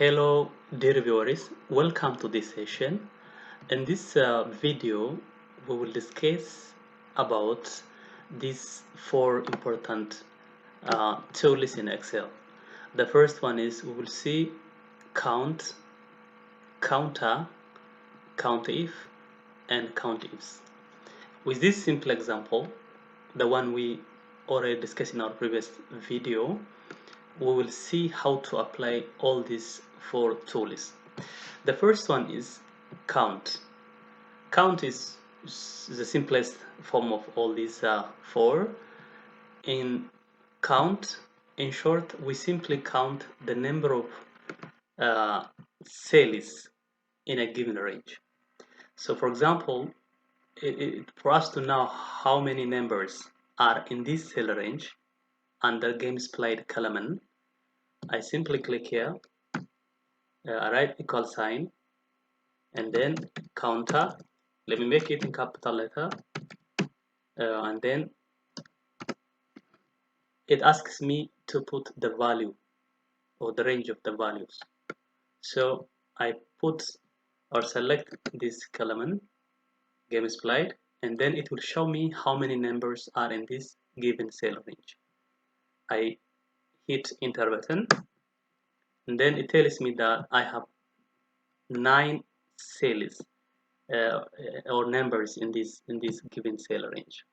Hello dear viewers, welcome to this session. In this video we will discuss about these four important tools in Excel. The first one is we will see count, counter, countif, and countifs. With this simple example, the one we already discussed in our previous video, we will see how to apply all these four tools. The first one is count. Count is the simplest form of all these four. In count, in short, we simply count the number of cells in a given range. So for example, for us to know how many numbers are in this cell range under games played column, I simply click here, write equal sign, and then counter. Let me make it in capital letter, and then it asks me to put the value or the range of the values. So I put or select this column, games played, and then it will show me how many numbers are in this given cell range. I hit enter button, and then it tells me that I have 9 cells or numbers in this given cell range.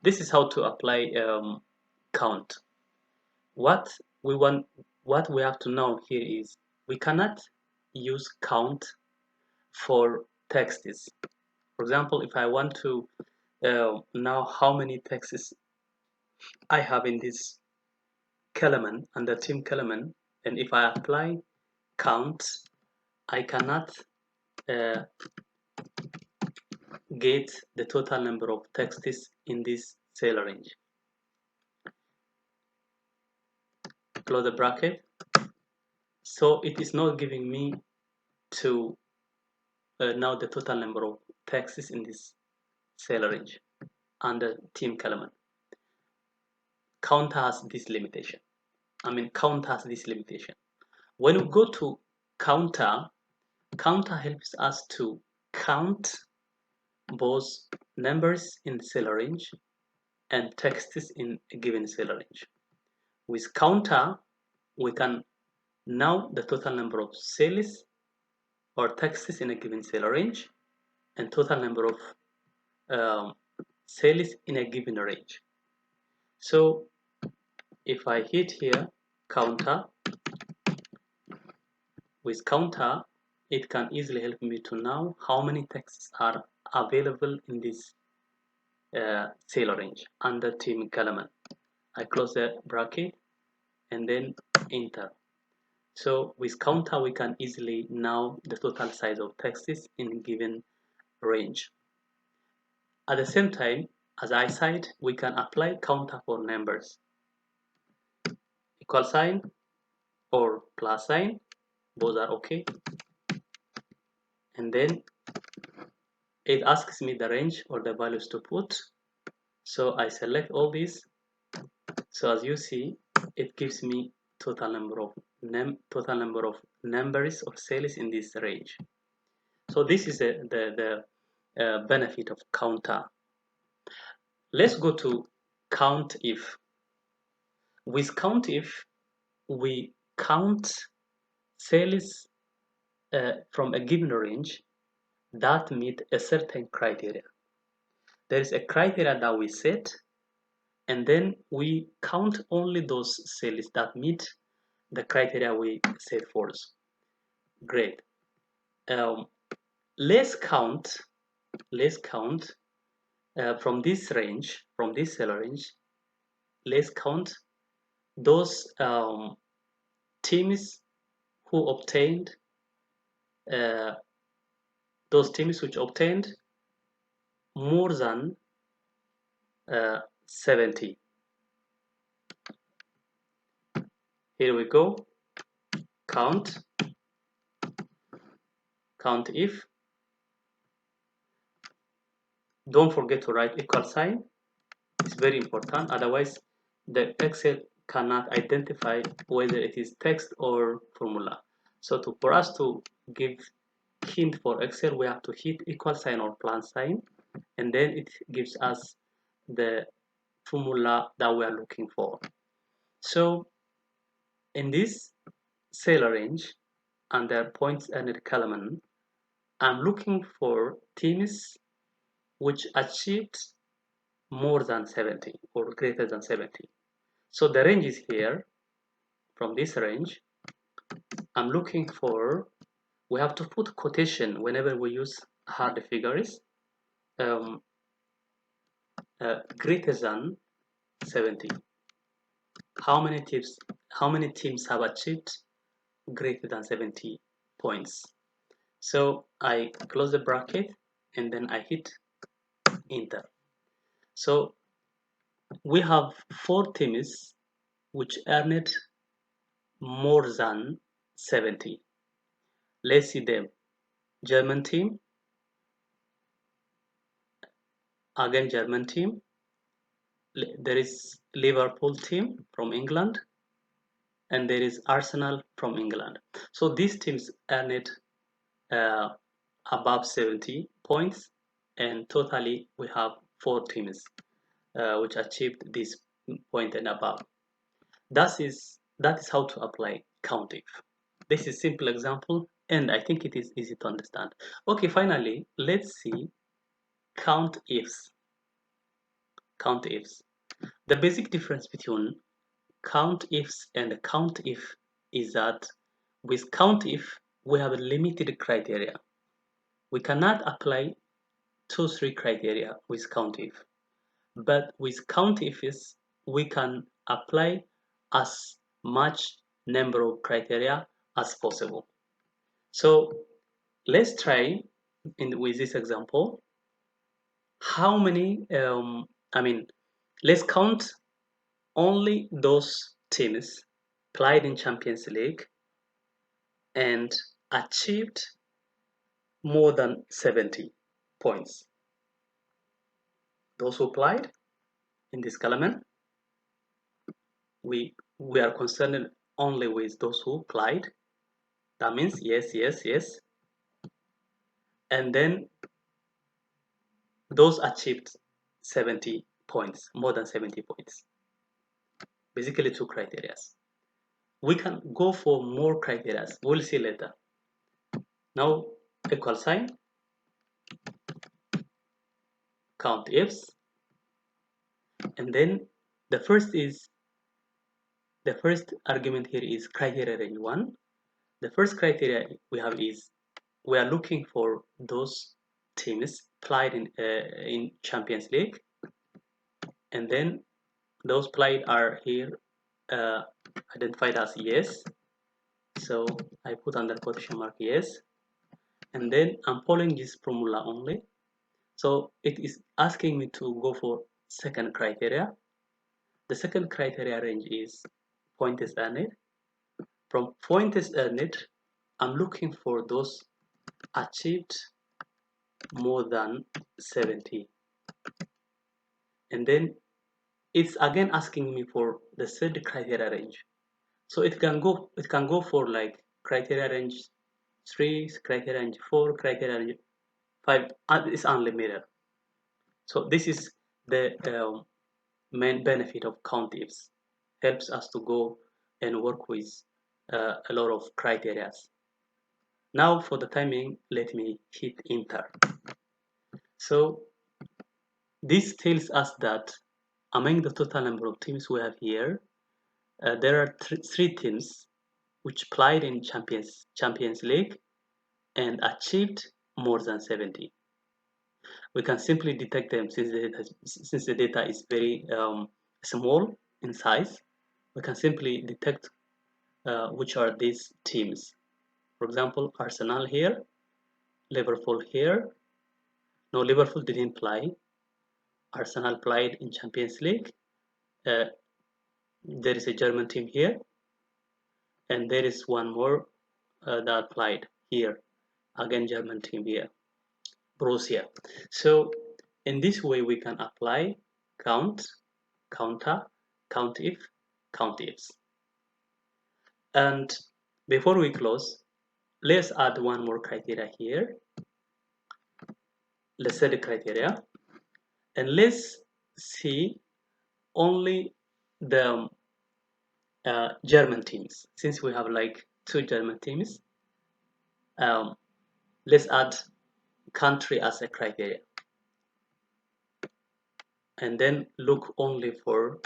This is how to apply count. What we have to know here is we cannot use count for texts. For example, if I want to know how many texts I have in this column under team column, and if I apply count, I cannot get the total number of texts in this cell range. Close the bracket. So it is not giving me to now the total number of texts in this cell range under team column. Count has this limitation. Count has this limitation. When we go to counter helps us to count both numbers in the cell range and texts in a given cell range. With counter, we can know the total number of cells or texts in a given cell range and total number of cells in a given range. So if I hit here counter, with counter it can easily help me to know how many texts are available in this cell range under team column. I close the bracket and then enter. So with counter we can easily know the total size of texts in a given range. At the same time, as I said, we can apply counter for numbers. Equal sign or plus sign, both are okay. And then it asks me the range or the values to put. So I select all these. So as you see, it gives me total number of numbers of cells in this range. So this is the benefit of counter. Let's go to countif. With countif, we count cells from a given range that meet a certain criteria. There is a criteria that we set, and then we count only those cells that meet the criteria we set first. Great. Let's count from this range, from this cell range. Let's count those teams who obtained those teams which obtained more than 70. Here we go. Count if. Don't forget to write equal sign. It's very important. Otherwise, the Excel cannot identify whether it is text or formula. So for us to give hint for Excel, we have to hit equal sign or plus sign, and then it gives us the formula that we are looking for. So in this cell range, under points and column, I'm looking for teams which achieved more than 70 or greater than 70. So the range is here. From this range, I'm looking for, we have to put quotation whenever we use hard figures, um, greater than 70. How many teams have achieved greater than 70 points? So I close the bracket and then I hit enter. So we have 4 teams which earned more than 70. Let's see them. German team, again German team. There is Liverpool team from England, and there is Arsenal from England. So these teams earned uh, above 70 points, and totally we have 4 teams which achieved this point and above. That is how to apply COUNTIF. This is simple example, and I think it is easy to understand. Okay, finally, let's see COUNTIFs. COUNTIFs. The basic difference between COUNTIFs and COUNTIF is that with COUNTIF, we have a limited criteria. We cannot apply 2-3 criteria with COUNTIF. But with COUNTIFs, we can apply as much number of criteria as possible. So let's try with this example. How many, let's count only those teams played in Champions League and achieved more than 70 points. Those who played in this column, we are concerned only with those who played. That means yes, yes, yes. And then those achieved 70 points, more than 70 points. Basically 2 criteria. We can go for more criteria. We'll see later. Now equal sign, COUNTIFs, and then the first argument here is criteria range 1. The first criteria we have is we are looking for those teams played in Champions League, and then those played are here identified as yes. So I put under quotation mark yes, and then I'm following this formula only. So it is asking me to go for second criteria. The second criteria range is points earned. From points earned, I'm looking for those achieved more than 70. And then it's again asking me for the third criteria range. So it can go for like criteria range 3, criteria range 4, criteria range 5, and it's unlimited. So this is the main benefit of COUNTIFs. Helps us to go and work with a lot of criteria. Now for the timing, let me hit enter. So this tells us that among the total number of teams we have here, there are 3 teams which played in Champions League and achieved more than 70. We can simply detect them since the data is very small in size. We can simply detect which are these teams. For example, Arsenal here, Liverpool here. No, Liverpool didn't play. Arsenal played in Champions League. There is a German team here, and there is one more that played here. Again, German team here, Borussia. So in this way, we can apply count, counter, COUNTIF, COUNTIFs. And before we close, let's add one more criteria here. Let's set the criteria and let's see only the German teams. Since we have like 2 German teams, um, let's add country as a criteria and then look only for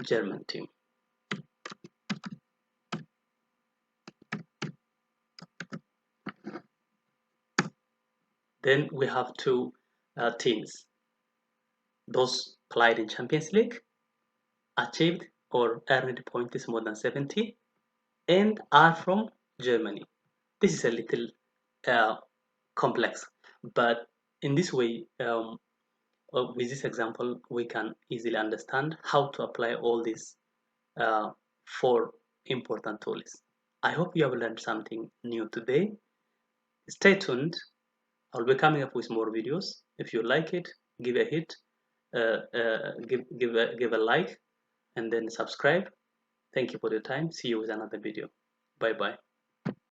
German team. Then we have 2 teams. Those played in Champions League, achieved or earned points more than 70, and are from Germany. This is a little uh, complex, but in this way, with this example, we can easily understand how to apply all these 4 important tools. I hope you have learned something new today. Stay tuned. I'll be coming up with more videos. If you like it, give a hit, give a like, and then subscribe. Thank you for your time. See you with another video. Bye bye.